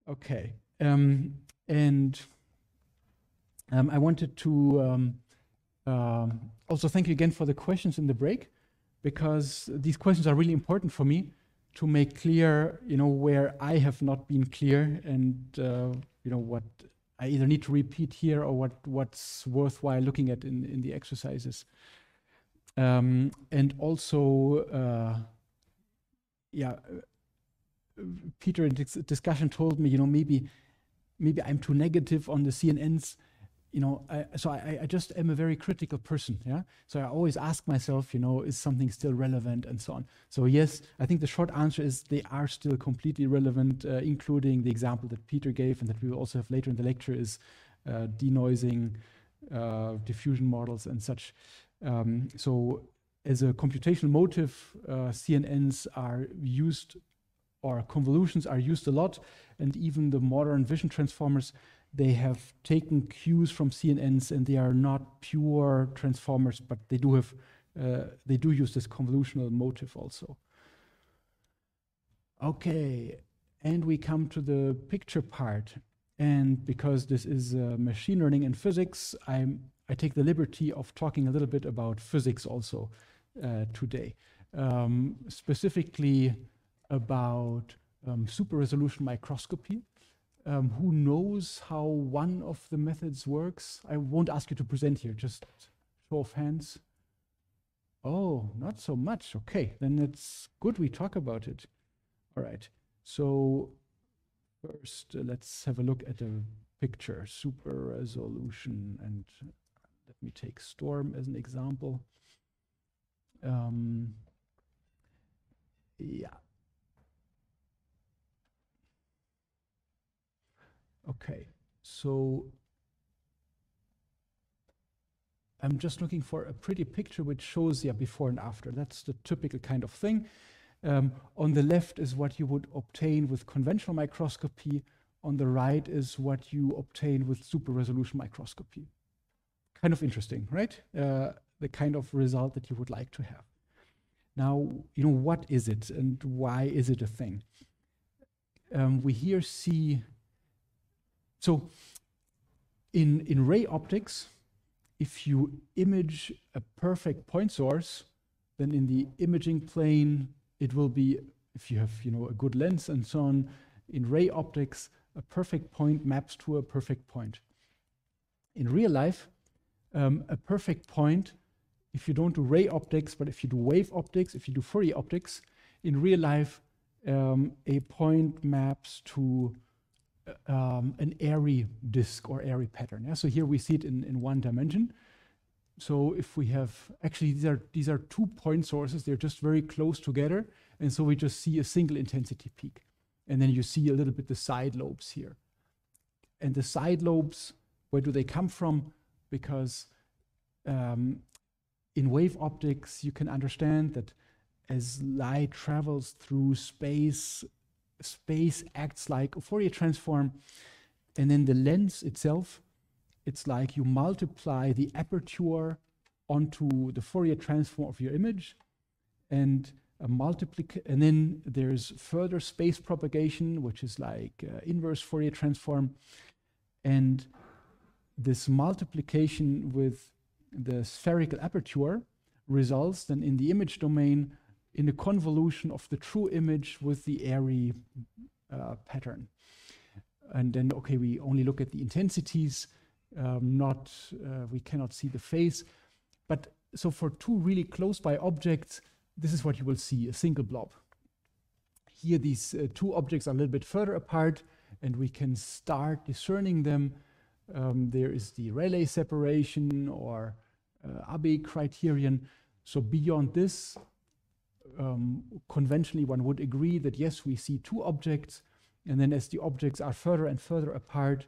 Okay. And I wanted to also thank you again for the questions in the break, because these questions are really important for me to make clear, where I have not been clear, and what I either need to repeat here or what's worthwhile looking at in the exercises. And also, Peter in discussion told me, maybe I'm too negative on the CNNs. So I just am a very critical person, yeah? So I always ask myself, is something still relevant and so on. So yes, I think the short answer is they are still completely relevant, including the example that Peter gave and that we will also have later in the lecture is denoising, diffusion models and such. So as a computational motive, CNNs are used, or convolutions are used a lot, and even the modern vision transformers, they have taken cues from CNNs, and they are not pure transformers, but they do have they do use this convolutional motive also. Okay, and we come to the picture part, and because this is machine learning and physics, I take the liberty of talking a little bit about physics also today, specifically about super resolution microscopy. Who knows how one of the methods works? I won't ask you to present here, just show of hands. Oh, not so much. Okay, then it's good we talk about it. All right, so first let's have a look at the picture, super resolution, and let me take storm as an example. Yeah. Okay, so I'm just looking for a pretty picture which shows before and after. That's the typical kind of thing. On the left is what you would obtain with conventional microscopy. On the right is what you obtain with super resolution microscopy. Kind of interesting, right? The kind of result that you would like to have. Now, what is it and why is it a thing? We here see, so in ray optics, if you image a perfect point source, then in the imaging plane, it will be, if you have a good lens and so on, in ray optics, a perfect point maps to a perfect point. In real life, a perfect point, if you don't do ray optics, but if you do wave optics, if you do Fourier optics, in real life, a point maps to an Airy disk or Airy pattern. Yeah? So here we see it in one dimension. So if we have, actually these are 2 point sources, they're just very close together. And so we just see a single intensity peak. And then you see a little bit the side lobes here. And the side lobes, where do they come from? Because in wave optics, you can understand that as light travels through space, space acts like a Fourier transform, and then the lens itself, it's like you multiply the aperture onto the Fourier transform of your image, and and then there's further space propagation, which is like inverse Fourier transform, and this multiplication with the spherical aperture results then in the image domain in a convolution of the true image with the Airy pattern. And then, okay, we only look at the intensities, we cannot see the phase. But so for 2 really close by objects, this is what you will see, a single blob. Here, these 2 objects are a little bit further apart, and we can start discerning them. There is the Rayleigh separation or Abbe criterion. So beyond this, conventionally one would agree that yes, we see 2 objects, and then as the objects are further and further apart,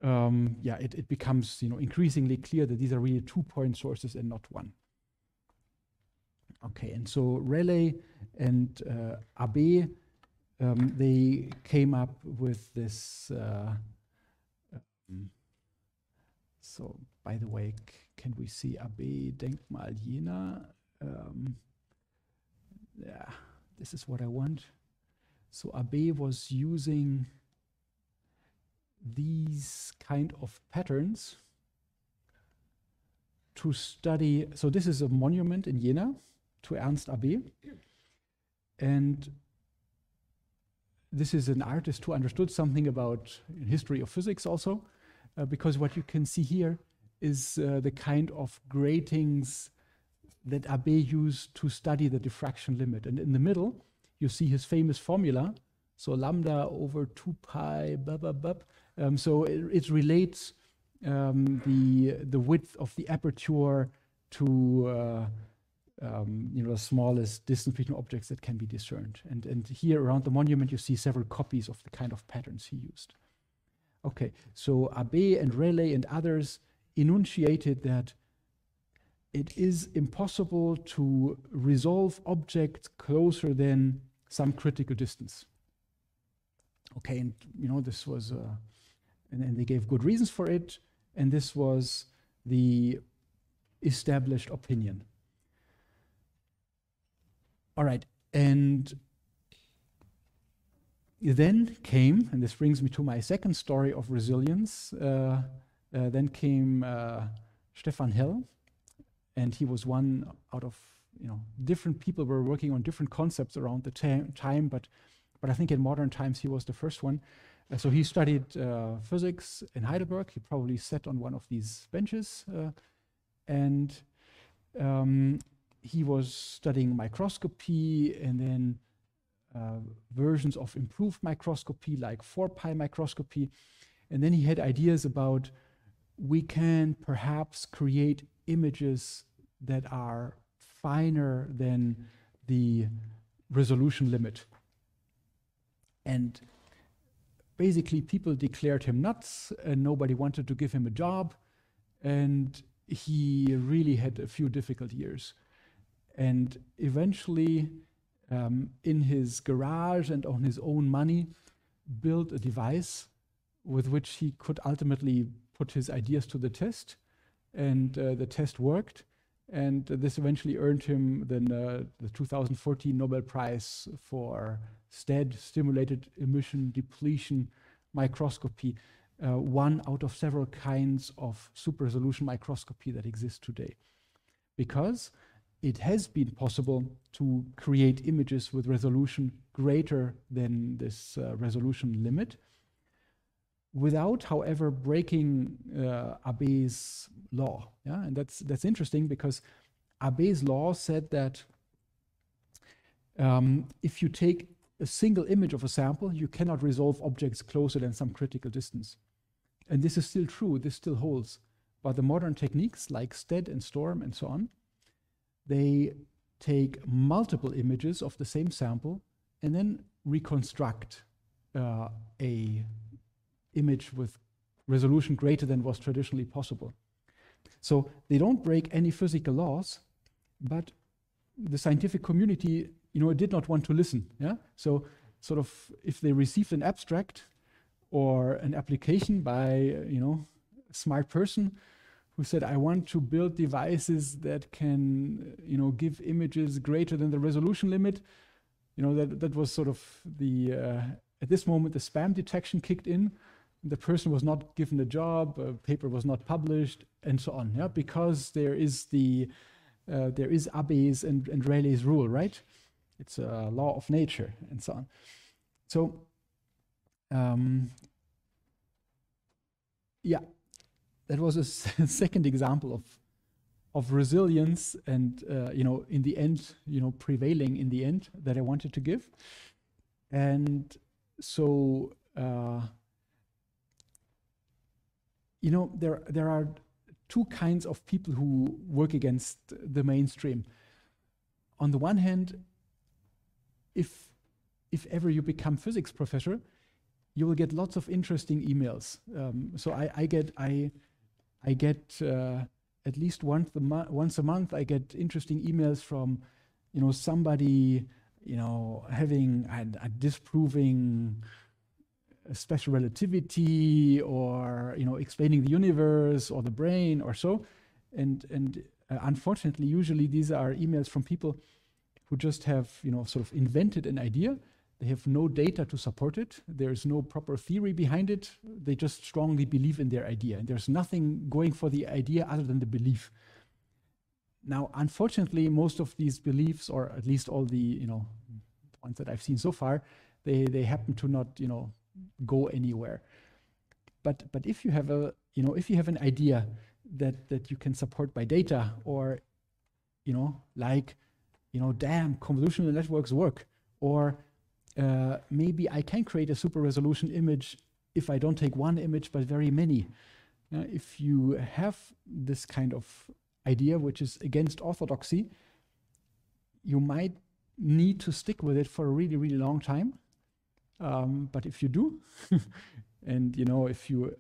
it becomes increasingly clear that these are really 2 point sources and not 1. Okay, and so Rayleigh and Abbe, they came up with this. So, by the way, can we see Abbe Denkmal Jena? Yeah, this is what I want. So Abbe was using these kind of patterns to study. So this is a monument in Jena to Ernst Abbe. And this is an artist who understood something about history of physics also, because what you can see here is the kind of gratings that Abbe used to study the diffraction limit. And in the middle, you see his famous formula. So lambda over 2 pi, blah, blah, blah. So it relates the width of the aperture to the smallest distance between objects that can be discerned. And here around the monument, you see several copies of the kind of patterns he used. Okay, so Abbe and Rayleigh and others enunciated that it is impossible to resolve objects closer than some critical distance. Okay, and this was, and they gave good reasons for it, and this was the established opinion. All right, and then came, and this brings me to my second story of resilience, then came Stefan Hell, and he was one out of, different people were working on different concepts around the time, but I think in modern times he was the first one. So he studied physics in Heidelberg. He probably sat on one of these benches, and he was studying microscopy and then versions of improved microscopy like 4-pi microscopy. And then he had ideas about we can perhaps create images that are finer than the resolution limit. And basically people declared him nuts and nobody wanted to give him a job. And he really had a few difficult years. And eventually, in his garage and on his own money, built a device with which he could ultimately put his ideas to the test. And the test worked. And this eventually earned him then the 2014 Nobel Prize for STED, stimulated emission depletion microscopy, one out of several kinds of super resolution microscopy that exist today. Because it has been possible to create images with resolution greater than this resolution limit, without, however, breaking Abbe's law. Yeah, and that's interesting because Abbe's law said that if you take a single image of a sample, you cannot resolve objects closer than some critical distance. And this is still true, this still holds. But the modern techniques like STED and STORM and so on, they take multiple images of the same sample and then reconstruct a image with resolution greater than was traditionally possible. So they don't break any physical laws, but the scientific community, it did not want to listen. Yeah. So sort of if they received an abstract or an application by a smart person who said, I want to build devices that can give images greater than the resolution limit, that was sort of the at this moment the spam detection kicked in. The person was not given a job, a paper was not published, and so on. Yeah, because there is Abbe's and Rayleigh's rule, right? It's a law of nature, and so on. So, yeah, that was a second example of resilience, and in the end, prevailing in the end that I wanted to give, and so. There are two kinds of people who work against the mainstream. On the one hand, if ever you become physics professor, you will get lots of interesting emails. So I get at least once a month I get interesting emails from somebody having disproving special relativity or explaining the universe or the brain or so, and unfortunately usually these are emails from people who just have sort of invented an idea. They have no data to support it. There's no proper theory behind it. They just strongly believe in their idea. And there's nothing going for the idea other than the belief. Now, unfortunately, most of these beliefs, or at least all the ones that I've seen so far, they happen to not go anywhere. But if you have an idea that you can support by data, or damn, convolutional networks work, or maybe I can create a super resolution image if I don't take one image but very many. If you have this kind of idea which is against orthodoxy, you might need to stick with it for a really, really long time. But if you do, and if you,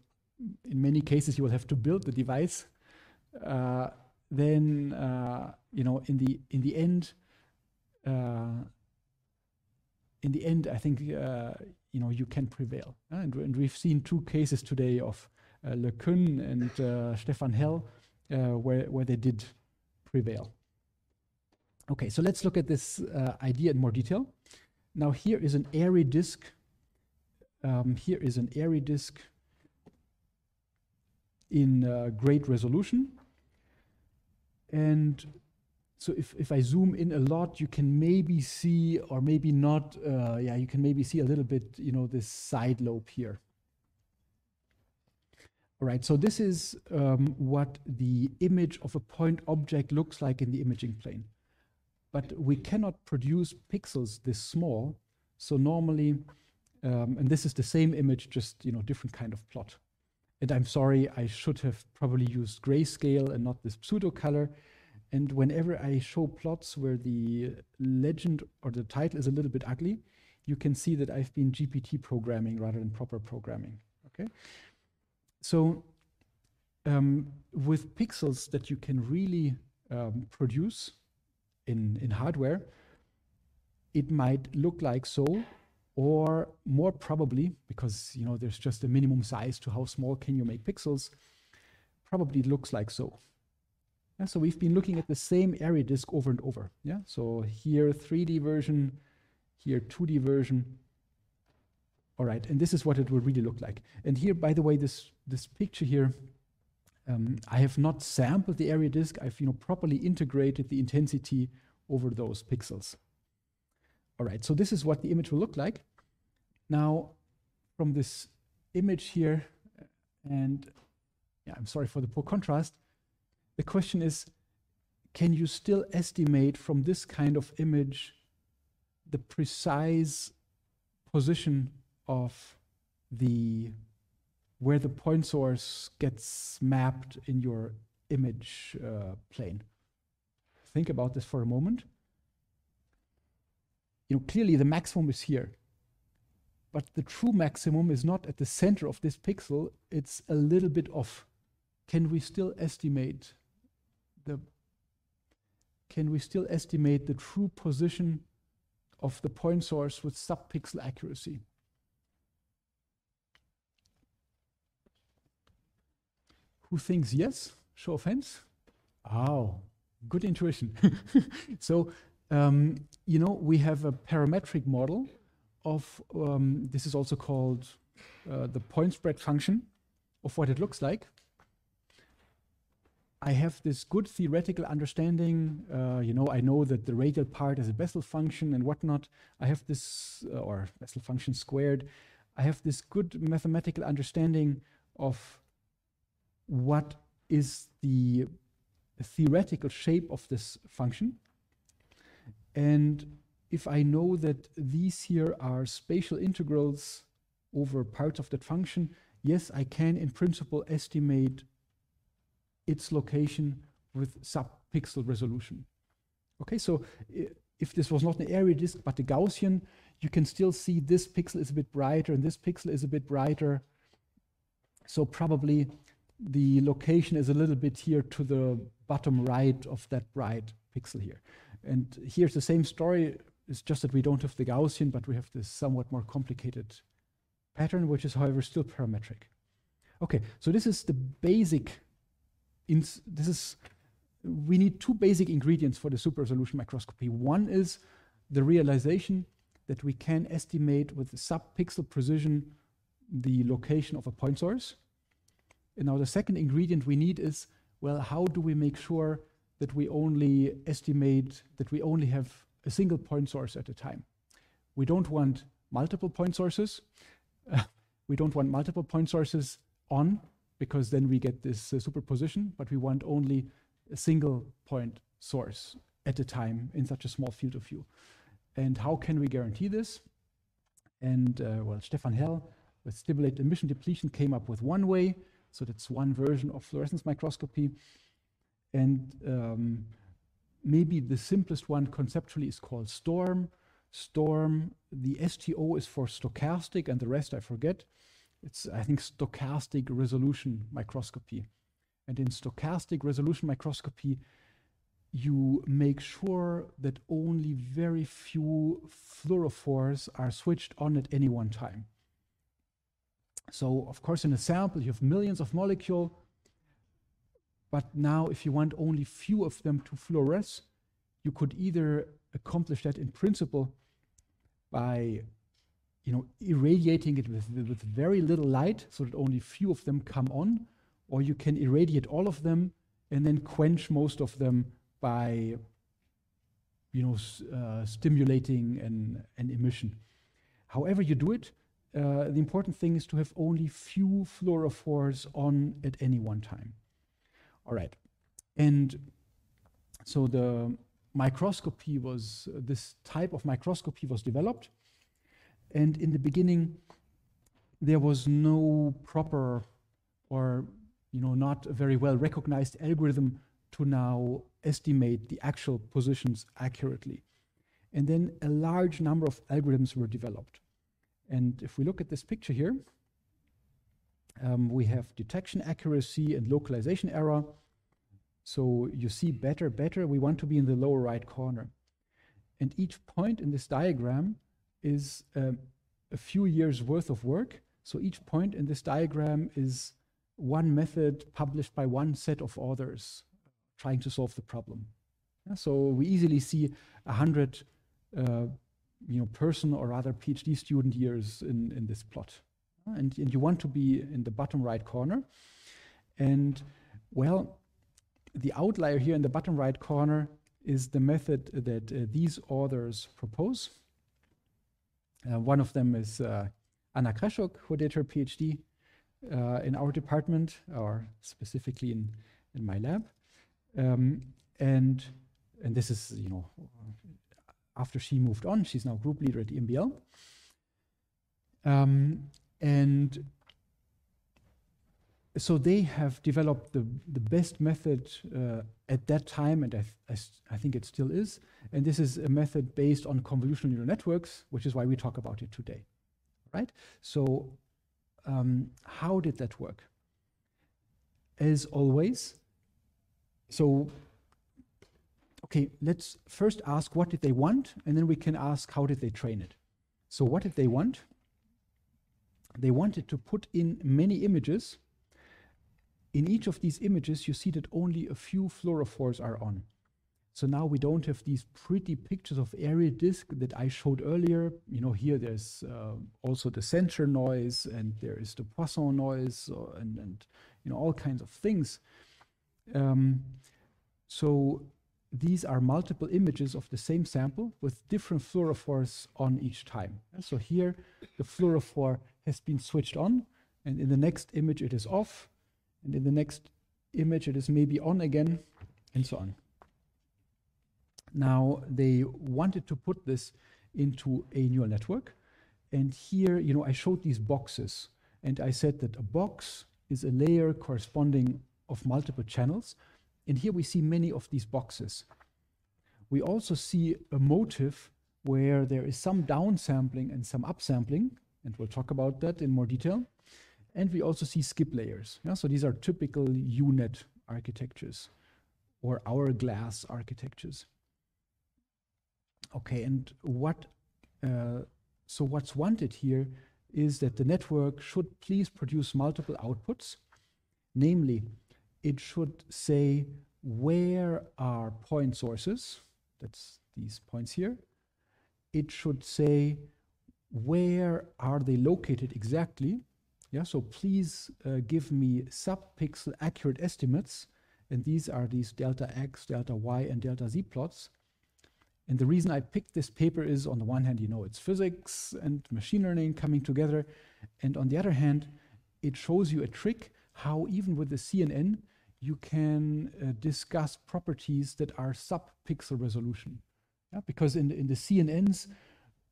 in many cases, you will have to build the device, then in the end, I think you can prevail. And we've seen 2 cases today of Le Cun and Stefan Hell, where they did prevail. Okay, so let's look at this idea in more detail. Now here is an Airy disk. Here is an Airy disk in great resolution. And so if I zoom in a lot, you can maybe see, or maybe not, you can maybe see a little bit, this side lobe here. All right, so this is what the image of a point object looks like in the imaging plane. But we cannot produce pixels this small. So normally, and this is the same image, just different kind of plot. And I'm sorry, I should have probably used grayscale and not this pseudo color. And whenever I show plots where the legend or the title is a little bit ugly, you can see that I've been GPT programming rather than proper programming. Okay. So with pixels that you can really produce in hardware, it might look like so, or more probably, because there's just a minimum size to how small can you make pixels, probably it looks like so. Yeah, so we've been looking at the same Airy disk over and over. Yeah, so here 3D version, here 2D version. All right, and this is what it will really look like. And here, by the way, this picture here, I have not sampled the Airy disk. I've properly integrated the intensity over those pixels. All right, so this is what the image will look like. Now, from this image here, and yeah, I'm sorry for the poor contrast, the question is, can you still estimate from this kind of image the precise position of where the point source gets mapped in your image plane? Think about this for a moment. Clearly the maximum is here, but the true maximum is not at the center of this pixel. It's a little bit off. Can we still estimate the true position of the point source with sub-pixel accuracy? Who thinks yes? Show of hands. Oh, good intuition. So, we have a parametric model of, this is also called the point spread function of what it looks like. I have this good theoretical understanding. I know that the radial part is a Bessel function and whatnot. I have this, or Bessel function squared. I have this good mathematical understanding of what is the theoretical shape of this function. And if I know that these here are spatial integrals over parts of that function, yes, I can in principle estimate its location with sub-pixel resolution. Okay, so if this was not an Airy disk but a Gaussian, you can still see this pixel is a bit brighter and this pixel is a bit brighter. So probably the location is a little bit here to the bottom right of that bright pixel here. And here's the same story. It's just that we don't have the Gaussian, but we have this somewhat more complicated pattern, which is, however, still parametric. Okay, so this is the basic. We need 2 basic ingredients for the super resolution microscopy. One is the realization that we can estimate with sub-pixel precision the location of a point source. And now the second ingredient we need is, well, how do we make sure that we only estimate that we only have a single point source at a time? We don't want multiple point sources. We don't want multiple point sources on, because then we get this superposition, but we want only a single point source at a time in such a small field of view. And how can we guarantee this? And well, Stefan Hell with stimulate emission depletion came up with one way. So that's one version of fluorescence microscopy. And maybe the simplest one conceptually is called STORM. STORM, the STO is for stochastic, and the rest I forget. It's, I think, stochastic resolution microscopy. And in stochastic resolution microscopy, you make sure that only very few fluorophores are switched on at any one time. So, of course, in a sample, you have millions of molecules, but now if you want only few of them to fluoresce, you could either accomplish that in principle by, you know, irradiating it with very little light so that only few of them come on, or you can irradiate all of them and then quench most of them by, you know, stimulating an emission. However you do it, the important thing is to have only few fluorophores on at any one time. All right, and so the microscopy was, this type of microscopy was developed, and in the beginning there was no proper, or, you know, not a very well recognized algorithm to now estimate the actual positions accurately. And then a large number of algorithms were developed. And if we look at this picture here, we have detection accuracy and localization error. So you see better. We want to be in the lower right corner. And each point in this diagram is a few years worth of work. So each point in this diagram is one method published by one set of authors trying to solve the problem. Yeah, so we easily see 100 you know, person or rather PhD student years in this plot. And you want to be in the bottom right corner. And well, the outlier here in the bottom right corner is the method that these authors propose. One of them is Anna Kreszok, who did her PhD in our department, or specifically in my lab. And this is, you know, after she moved on, she's now group leader at EMBL. And so they have developed the best method at that time, and I think it still is. And this is a method based on convolutional neural networks, which is why we talk about it today, right? So how did that work? As always, so okay, let's first ask what did they want, and then we can ask how did they train it. So what did they want? They wanted to put in many images. In each of these images, you see that only a few fluorophores are on. So now we don't have these pretty pictures of Airy disk that I showed earlier. You know, here there's also the censure noise, and there is the Poisson noise, and you know, all kinds of things. So these are multiple images of the same sample with different fluorophores on each time. So here, the fluorophore has been switched on, and in the next image it is off, and in the next image it is maybe on again, and so on. Now, they wanted to put this into a neural network, and here, you know, I showed these boxes, and I said that a box is a layer corresponding of multiple channels, and here we see many of these boxes. We also see a motif where there is some downsampling and some upsampling, and we'll talk about that in more detail. And we also see skip layers. Yeah? So these are typical UNet architectures or hourglass architectures. Okay, and so what's wanted here is that the network should please produce multiple outputs. Namely, it should say where are point sources, that's these points here, it should say where are they located exactly. Yeah, so please give me sub-pixel accurate estimates. And these are these delta x, delta y, and delta z plots. And the reason I picked this paper is, on the one hand, you know, it's physics and machine learning coming together. And on the other hand, it shows you a trick how even with the CNN, you can discuss properties that are sub-pixel resolution. Yeah, because in the CNNs,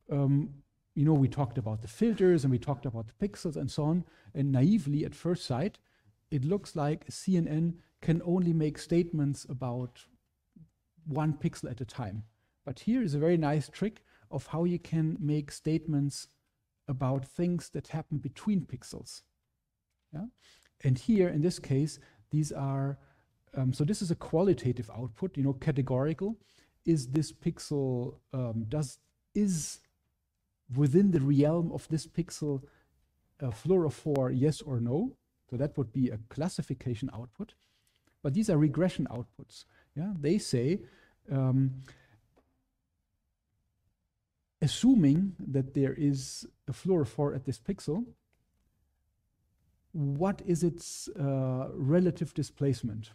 you know, we talked about the filters and we talked about the pixels and so on. And naively, at first sight, it looks like a CNN can only make statements about 1 pixel at a time. But here is a very nice trick of how you can make statements about things that happen between pixels. Yeah? And here, in this case, these are, so this is a qualitative output, you know, categorical. Is this pixel, is within the realm of this pixel a fluorophore, yes or no? So that would be a classification output. But these are regression outputs. Yeah, they say, assuming that there is a fluorophore at this pixel, what is its relative displacement?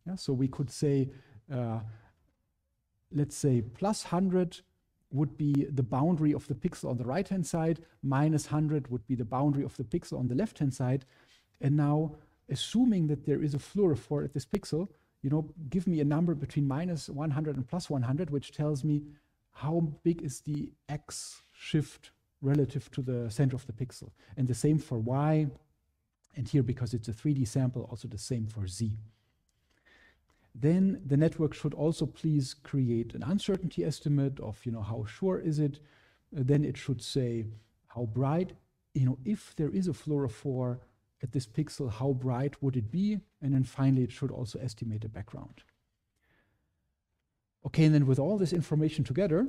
Yeah, so we could say, let's say plus 100 would be the boundary of the pixel on the right-hand side, minus 100 would be the boundary of the pixel on the left-hand side. And now, assuming that there is a fluorophore at this pixel, you know, give me a number between minus 100 and plus 100, which tells me how big is the x shift relative to the center of the pixel. And the same for y. And here, because it's a 3D sample, also the same for z. Then the network should also please create an uncertainty estimate of, you know, how sure is it. Then it should say how bright, you know, if there is a fluorophore at this pixel, how bright would it be? And then finally, it should also estimate a background. Okay, and then with all this information together,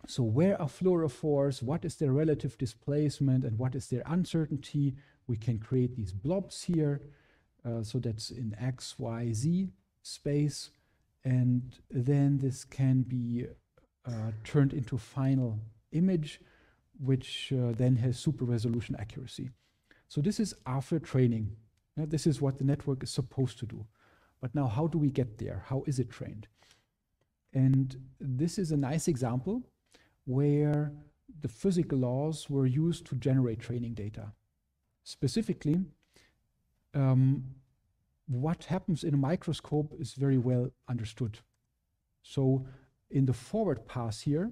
so where are fluorophores? What is their relative displacement and what is their uncertainty? We can create these blobs here. So that's in X, Y, Z space. And then this can be turned into final image, which then has super resolution accuracy. So this is after training. This is what the network is supposed to do. But now how do we get there? How is it trained? And this is a nice example where the physical laws were used to generate training data. Specifically, what happens in a microscope is very well understood. So in the forward pass here,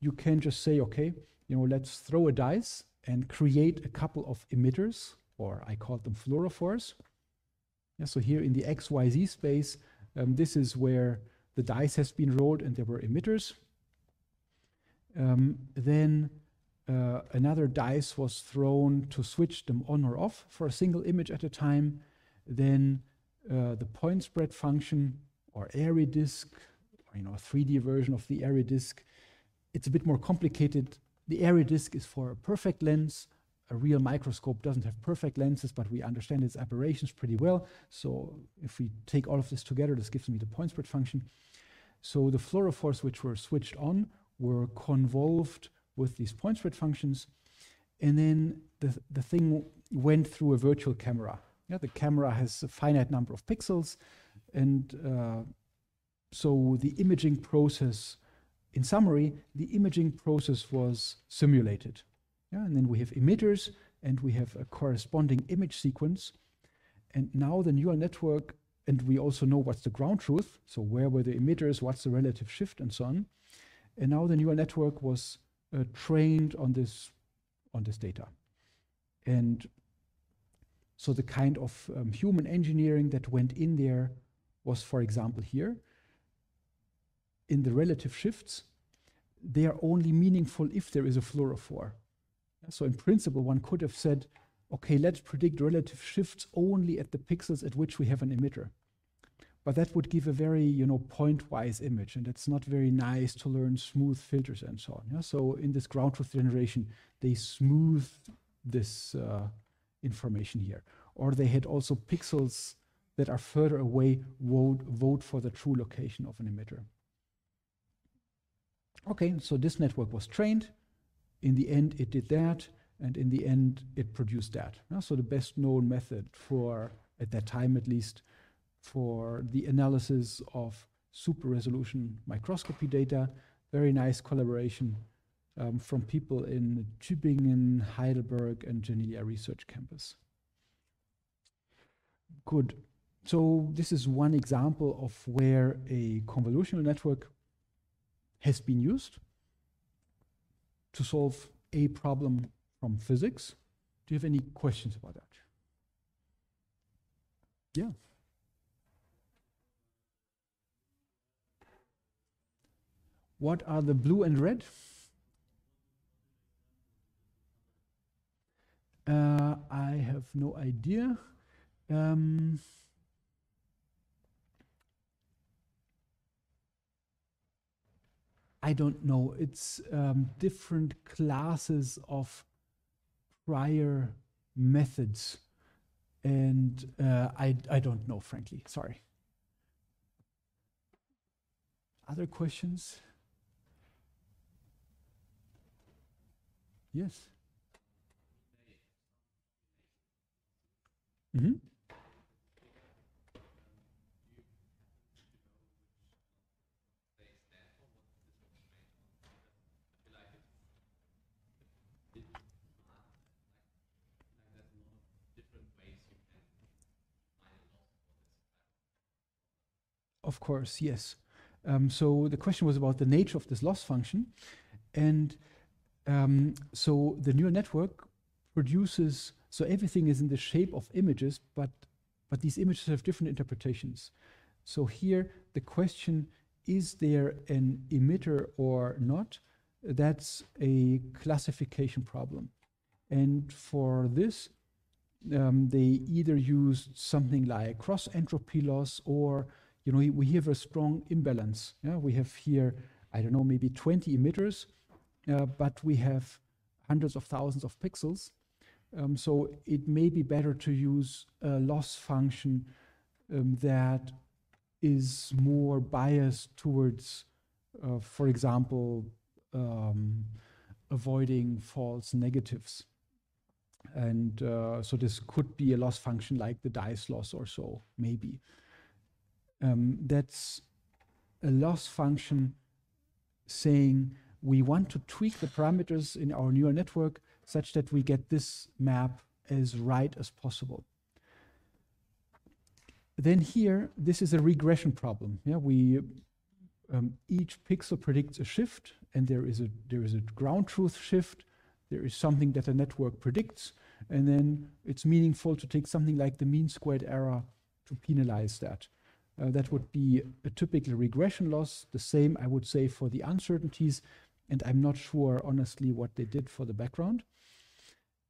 you can just say, okay, you know, let's throw a dice and create a couple of emitters, or I call them fluorophores. Yeah, so here in the XYZ space, this is where the dice has been rolled and there were emitters. Then another dice was thrown to switch them on or off for a single image at a time. Then the point spread function, or Airy disk, or, you know, a 3D version of the Airy disk. It's a bit more complicated. The Airy disk is for a perfect lens. A real microscope doesn't have perfect lenses, but we understand its aberrations pretty well. So if we take all of this together, this gives me the point spread function. So the fluorophores which were switched on were convolved with these point spread functions. And then the thing went through a virtual camera. Yeah, the camera has a finite number of pixels. And so the imaging process, in summary, the imaging process was simulated. Yeah, and then we have emitters and we have a corresponding image sequence. And now the neural network, and we also know what's the ground truth. So where were the emitters, what's the relative shift and so on. And now the neural network was trained on this data. And so the kind of human engineering that went in there was, for example, here. In the relative shifts, they are only meaningful if there is a fluorophore. So in principle, one could have said, okay, let's predict relative shifts only at the pixels at which we have an emitter. But that would give a very, you know, point-wise image, and it's not very nice to learn smooth filters and so on. Yeah? So in this ground truth generation, they smoothed this information here. Or they had also pixels that are further away vote for the true location of an emitter. Okay, so this network was trained. In the end, it did that, and in the end, it produced that. So the best known method for, at that time at least, for the analysis of super resolution microscopy data. Very nice collaboration from people in Tübingen, Heidelberg, and Janelia Research Campus. Good. So this is one example of where a convolutional network has been used to solve a problem from physics. Do you have any questions about that? Yeah. What are the blue and red? I have no idea. I don't know. It's different classes of prior methods. And I don't know, frankly. Sorry. Other questions? Yes. Mm-hmm. Of course, yes. So the question was about the nature of this loss function. And so the neural network produces, so everything is in the shape of images, but these images have different interpretations. So here the question, is there an emitter or not? That's a classification problem. And for this, they either use something like cross entropy loss, or we have a strong imbalance. Yeah? We have here, I don't know, maybe 20 emitters, but we have hundreds of thousands of pixels. So it may be better to use a loss function that is more biased towards, for example, avoiding false negatives. And so this could be a loss function like the dice loss or so, maybe. That's a loss function saying we want to tweak the parameters in our neural network such that we get this map as right as possible. Then here, this is a regression problem. Yeah, each pixel predicts a shift, and there is a ground truth shift. There is something that the network predicts, and then it's meaningful to take something like the mean squared error to penalize that. That would be a typical regression loss. The same, I would say, for the uncertainties, and I'm not sure, honestly, what they did for the background.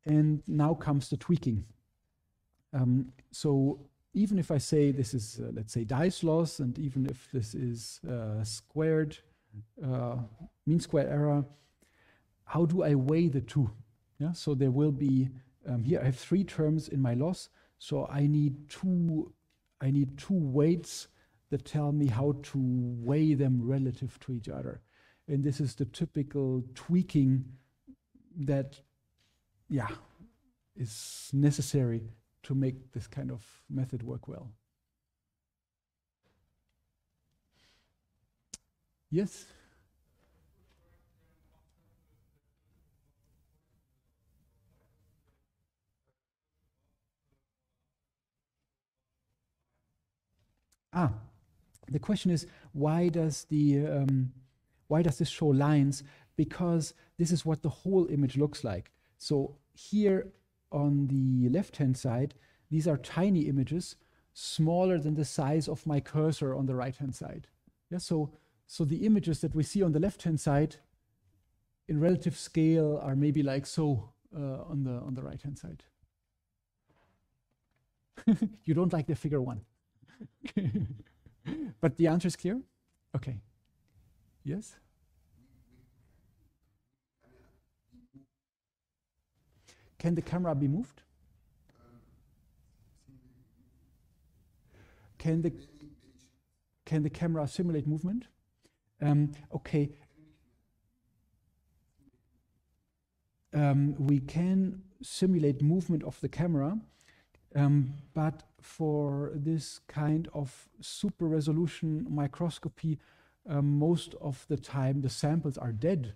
And now comes the tweaking. So even if I say this is, let's say, dice loss, and even if this is squared, mean square error, how do I weigh the two? Yeah, so there will be, here I have 3 terms in my loss, so I need two weights that tell me how to weigh them relative to each other. And this is the typical tweaking that, yeah, is necessary to make this kind of method work well. Yes? The question is, why does this show lines? Because this is what the whole image looks like. So here on the left-hand side, these are tiny images, smaller than the size of my cursor on the right-hand side. Yeah, so the images that we see on the left-hand side in relative scale are maybe like so on the right-hand side. You don't like the figure 1. But the answer is clear? Okay. Yes? Can the camera be moved? Can the camera simulate movement? Okay. we can simulate movement of the camera, but for this kind of super resolution microscopy, most of the time the samples are dead,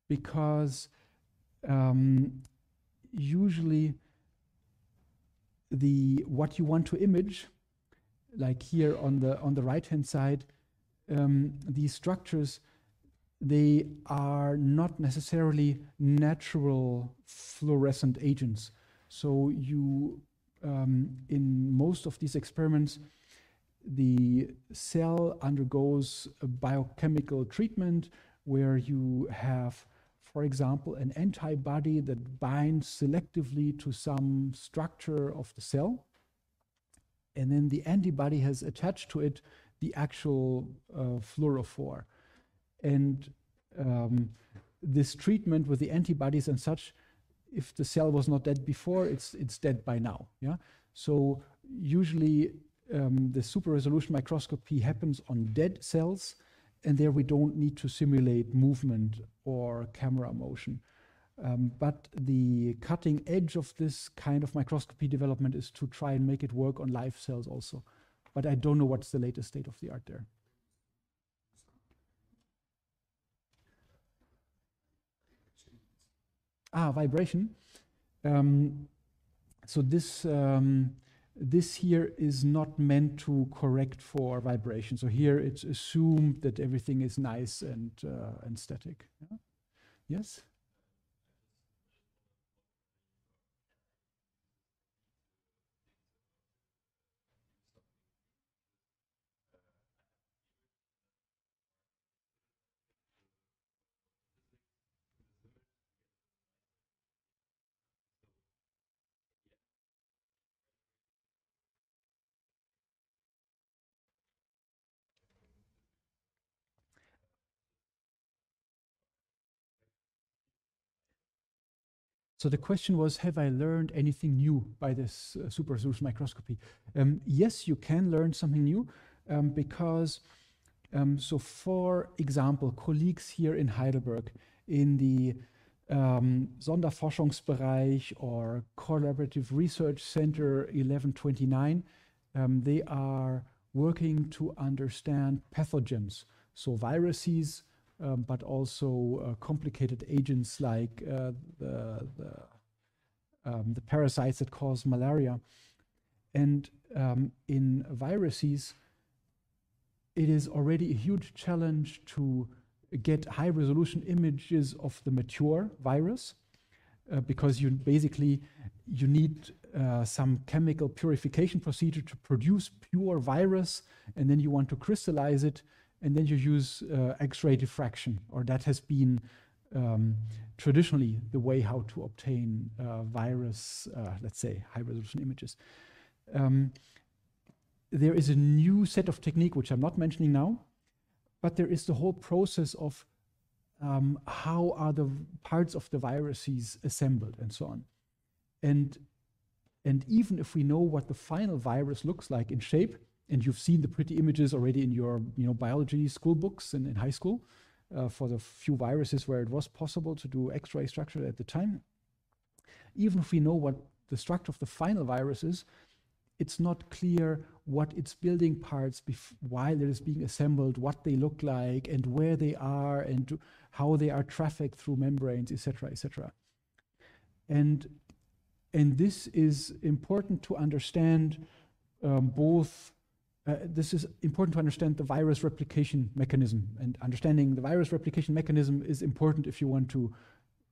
because usually what you want to image, like here on the right hand side, these structures, they are not necessarily natural fluorescent agents. So you, in most of these experiments, the cell undergoes a biochemical treatment where you have, for example, an antibody that binds selectively to some structure of the cell. And then the antibody has attached to it the actual fluorophore. And this treatment with the antibodies and such, if the cell was not dead before, it's dead by now. Yeah. So usually the super resolution microscopy happens on dead cells, and there we don't need to simulate movement or camera motion. But the cutting edge of this kind of microscopy development is to try and make it work on live cells also. But I don't know what's the latest state of the art there. Vibration. So this here is not meant to correct for vibration. So here it's assumed that everything is nice and static. Yeah? Yes? So the question was, have I learned anything new by this super resolution microscopy? Yes, you can learn something new because, so for example, colleagues here in Heidelberg in the Sonderforschungsbereich or Collaborative Research Center 1129, they are working to understand pathogens, so viruses, but also complicated agents like the parasites that cause malaria. And in viruses, it is already a huge challenge to get high resolution images of the mature virus because you need some chemical purification procedure to produce pure virus, and then you want to crystallize it, and then you use X-ray diffraction, or that has been traditionally the way how to obtain virus, let's say, high-resolution images. There is a new set of technique, which I'm not mentioning now, but there is the whole process of how are the parts of the viruses assembled and so on. And even if we know what the final virus looks like in shape, and you've seen the pretty images already in your biology school books and in high school for the few viruses where it was possible to do X-ray structure at the time. Even if we know what the structure of the final virus is, it's not clear what its building parts while it is being assembled, what they look like and where they are and how they are trafficked through membranes, etc., etc. And this is important to understand this is important to understand the virus replication mechanism, and understanding the virus replication mechanism is important if you want to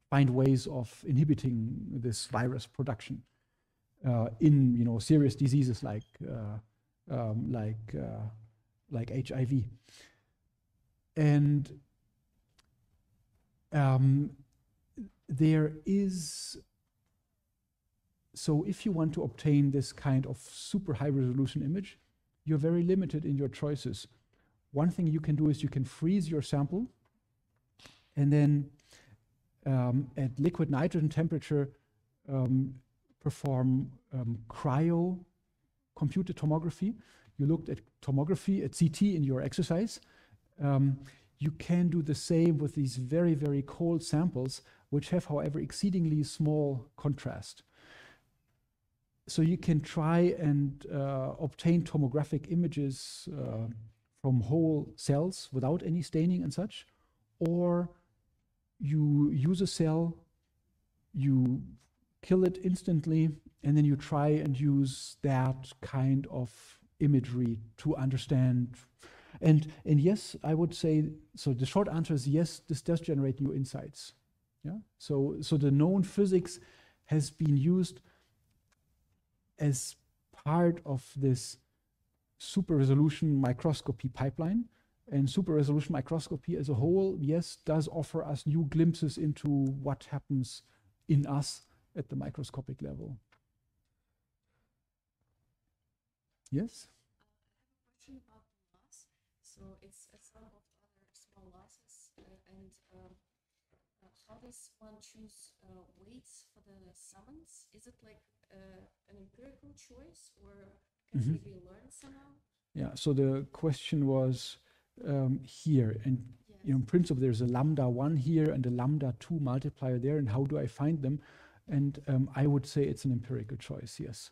find ways of inhibiting this virus production in serious diseases like HIV. And there is, so if you want to obtain this kind of super high resolution image, you're very limited in your choices. One thing you can do is you can freeze your sample and then at liquid nitrogen temperature perform cryo computed tomography. You looked at tomography, at CT in your exercise. You can do the same with these very, very cold samples which have, however, exceedingly small contrast. So you can try and obtain tomographic images from whole cells without any staining and such, or you use a cell, you kill it instantly, and then you try and use that kind of imagery to understand. And yes, I would say, so the short answer is yes, this does generate new insights. Yeah. So the known physics has been used as part of this super resolution microscopy pipeline. And super resolution microscopy as a whole, yes, does offer us new glimpses into what happens in us at the microscopic level. Yes? I have a question about the loss. So it's a sum of other small losses, and how does one choose weights for the summons? Is it like an empirical choice, or can it be learned somehow? Yeah, so the question was here, and Yes. you know, in principle, there's a lambda 1 here and a lambda 2 multiplier there, and how do I find them? And I would say it's an empirical choice, yes.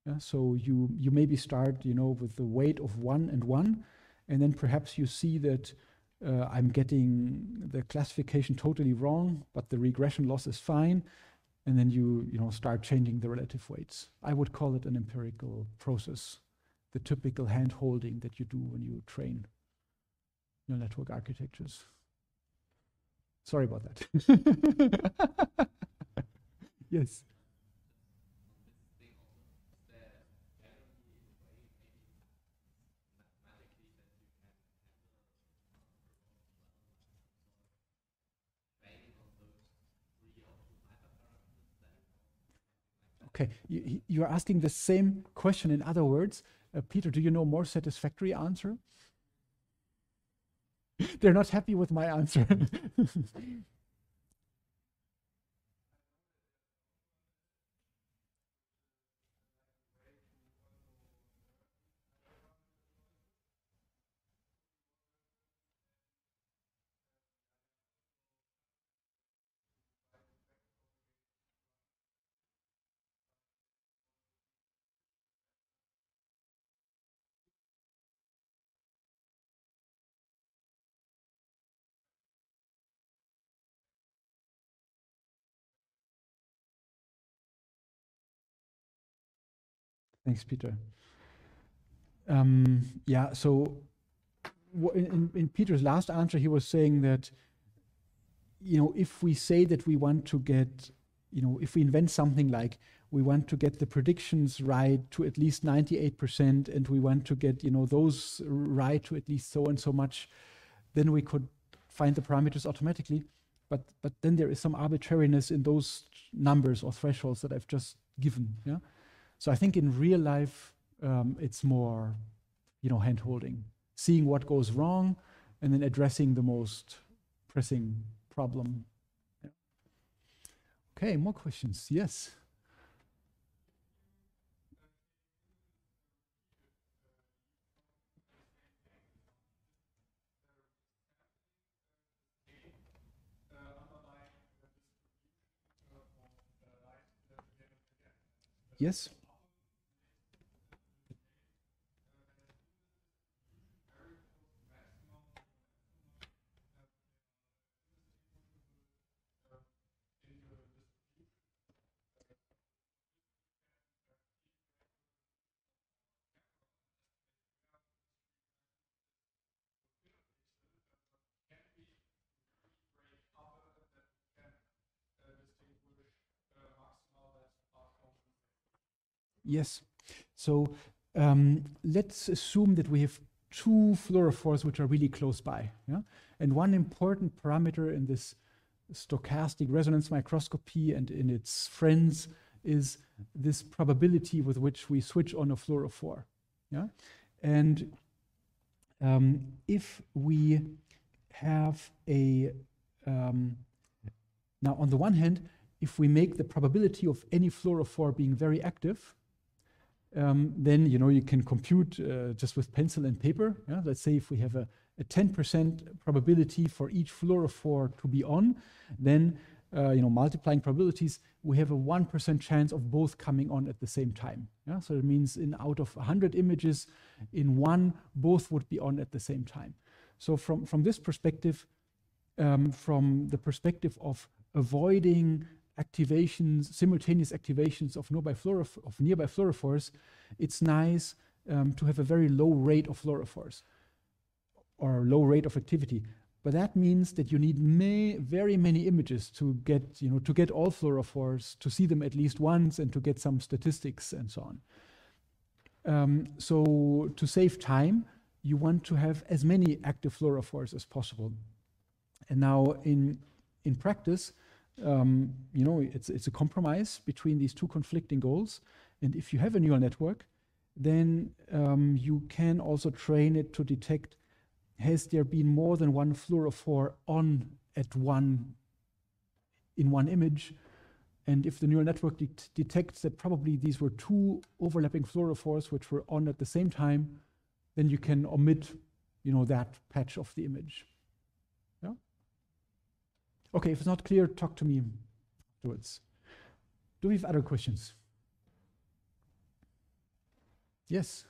Yeah, so you maybe start, you know, with the weight of 1 and 1, and then perhaps you see that I'm getting the classification totally wrong, but the regression loss is fine, and then you know, start changing the relative weights. I would call it an empirical process, the typical hand-holding that you do when you train neural network architectures. Sorry about that. Yes. Okay, you are asking the same question in other words. Peter, do you know a more satisfactory answer? They're not happy with my answer. Thanks, Peter. Yeah, so in Peter's last answer, he was saying that, you know, if we say that we want to get, you know, if we invent something like we want to get the predictions right to at least 98%, and we want to get, you know, those right to at least so and so much, then we could find the parameters automatically. But then there is some arbitrariness in those numbers or thresholds that I've just given. Yeah. So I think in real life, it's more, you know, hand-holding, seeing what goes wrong, and then addressing the most pressing problem. Yeah. Okay, more questions? Yes. Yes. Yes. So let's assume that we have two fluorophores which are really close by. Yeah? And one important parameter in this stochastic resonance microscopy and in its friends is this probability with which we switch on a fluorophore. Yeah? And if we have a, now on the one hand, if we make the probability of any fluorophore being very active, then, you know, you can compute just with pencil and paper. Yeah? Let's say if we have a 10% probability for each fluorophore to be on, then multiplying probabilities, we have a 1% chance of both coming on at the same time. Yeah? So it means out of 100 images, in one, both would be on at the same time. So from this perspective, from the perspective of avoiding activations, simultaneous activations of nearby fluorophores, it's nice to have a very low rate of fluorophores or low rate of activity. But that means that you need very many images to get all fluorophores, to see them at least once, and to get some statistics and so on. So to save time, you want to have as many active fluorophores as possible. And now in practice, it's a compromise between these two conflicting goals. And if you have a neural network, then you can also train it to detect, has there been more than one fluorophore on in one image? And if the neural network detects that probably these were two overlapping fluorophores which were on at the same time, then you can omit, that patch of the image. Yeah? Okay, if it's not clear, talk to me afterwards. Do we have other questions? Yes.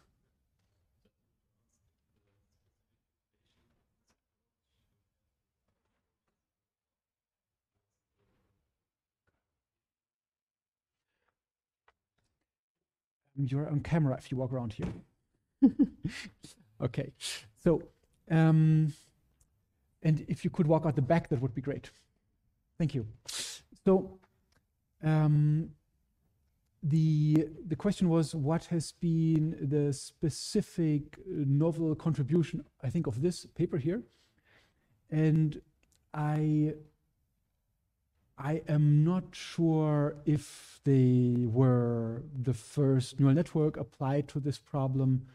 You're on camera if you walk around here. Okay, so, and if you could walk out the back, that would be great. Thank you. So, the question was, what has been the specific novel contribution, I think, of this paper here? And I am not sure if they were the first neural network applied to this problem.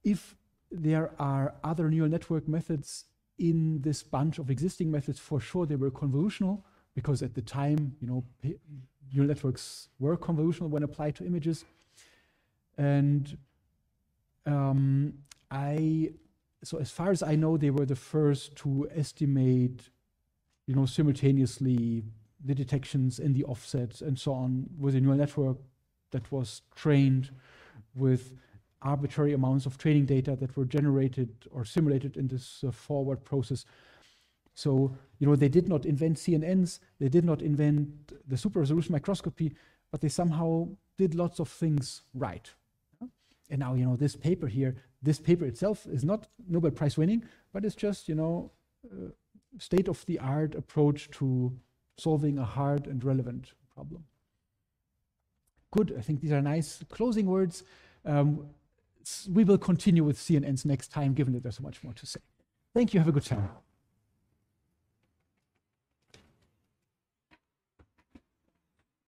If there are other neural network methods in this bunch of existing methods, for sure they were convolutional, because at the time, neural networks were convolutional when applied to images. And so as far as I know, they were the first to estimate simultaneously the detections and the offsets and so on with a neural network that was trained with arbitrary amounts of training data that were generated or simulated in this forward process. So, they did not invent CNNs, they did not invent the super resolution microscopy, but they somehow did lots of things right. And now, this paper here, this paper itself is not Nobel Prize winning, but it's just, state-of-the-art approach to solving a hard and relevant problem. Good, I think these are nice closing words. We will continue with CNNs next time, given that there's so much more to say. Thank you, have a good time.